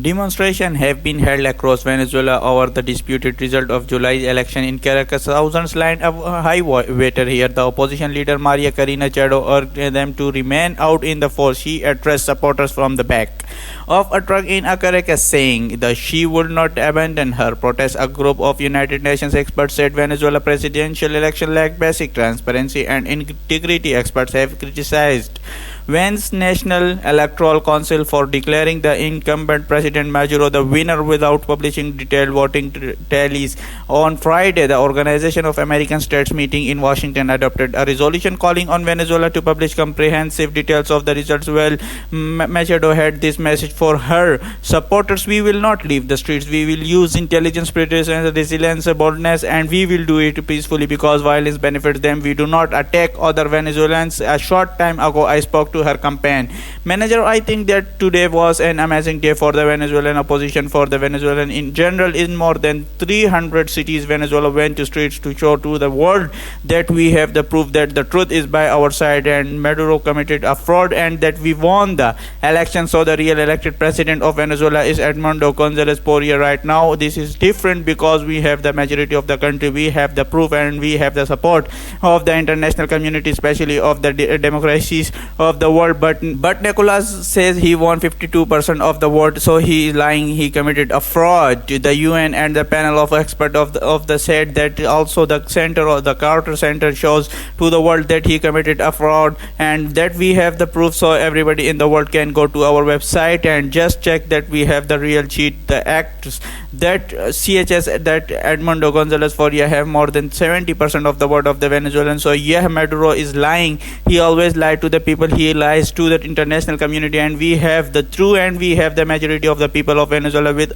Demonstrations have been held across Venezuela over the disputed result of July's election in Caracas. Thousands lined up high water here. The opposition leader Maria Corina Machado urged them to remain out in the force. She addressed supporters from the back of a truck in Caracas, saying that she would not abandon her protest. A group of United Nations experts said Venezuela presidential election lacked basic transparency and integrity. Experts have criticized Ven's National Electoral Council for declaring the incumbent President Maduro the winner without publishing detailed voting tallies. On Friday, the Organization of American States meeting in Washington adopted a resolution calling on Venezuela to publish comprehensive details of the results. Well, Machado had this message for her supporters: "We will not leave the streets. We will use intelligence, preparation, resilience, boldness, and we will do it peacefully because violence benefits them. We do not attack other Venezuelans." A short time ago, I spoke to her campaign manager. "I think that today was an amazing day for the Venezuelan opposition, for the Venezuelan in general. In more than 300 cities, Venezuela went to streets to show to the world that we have the proof that the truth is by our side and Maduro committed a fraud and that we won the election. So the real elected president of Venezuela is Edmundo Gonzalez Porilla. Right now, this is different because we have the majority of the country. We have the proof and we have the support of the international community, especially of the democracies of the world." But Nicolas says he won 52% of the vote, so he is lying. He committed a fraud. The UN and the panel of experts of the said that also the center or the Carter Center shows to the world that he committed a fraud and that we have the proof. So everybody in the world can go to our website and just check that we have the real cheat. The acts that CHS that Edmundo Gonzalez Porilla have more than 70% of the vote of the Venezuelans. So yeah, Maduro is lying. He always lied to the people. He lies to the international community, and we have the true and we have the majority of the people of Venezuela with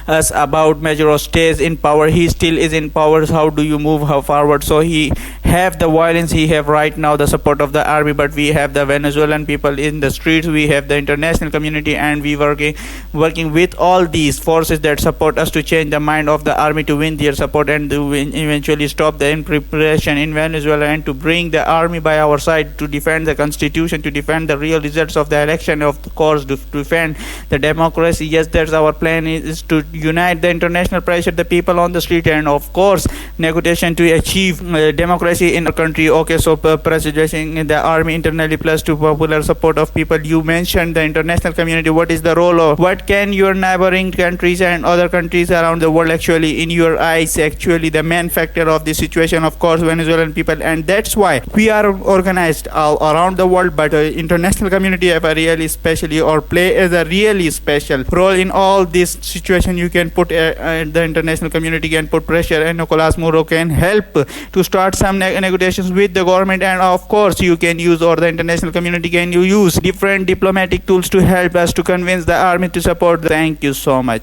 us about Maduro stays in power. He still is in power. How do you move forward? So he have the violence. He have right now the support of the army, but we have the Venezuelan people in the streets. We have the international community, and we working with all these forces that support us to change the mind of the army, to win their support and to eventually stop the preparation in Venezuela and to bring the army by our side to defend the constitution, to defend the real results of the election, of course, to defend the democracy. Yes, that's our plan, is to unite the international pressure, the people on the street, and of course negotiation to achieve democracy in our country. Okay, so presiding in the army internally plus to popular support of people. You mentioned the international community. What is the role of, what can your neighboring countries and other countries around the world actually, in your eyes, actually the main factor of the situation? Of course, Venezuelan people, and that's why we are organized all around the world, but international community have a really specially or play as a really special role in all this situation. You can put the international community can put pressure, and Nicolas Maduro can help to start some negotiations with the government, and of course you can use, or the international community can use different diplomatic tools to help us to convince the army to support. Thank you so much.